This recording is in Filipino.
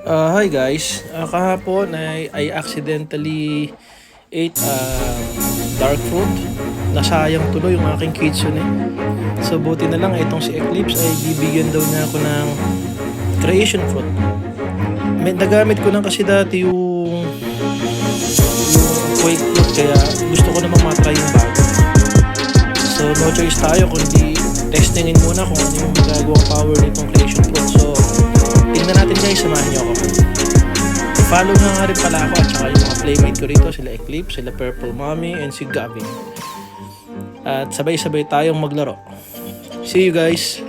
Hi guys, kahapon I accidentally ate dark fruit. Nasayang tuloy yung aking kitsune. So buti na lang itong si Eclipse ay bibigyan daw niya ako ng creation fruit. Nagamit ko na kasi dati yung quake fruit kaya gusto ko namang matry yung bago. So no choice tayo kundi testingin muna kung ano yung magagawang power nitong creation fruit. So tingnan natin guys, samahan niyo ako. Follow na nga rin pala ako at saka yung mga playmate ko rito, sila Eclipse, sila Purple Mommy, and si Gavin. At sabay-sabay tayong maglaro. See you guys!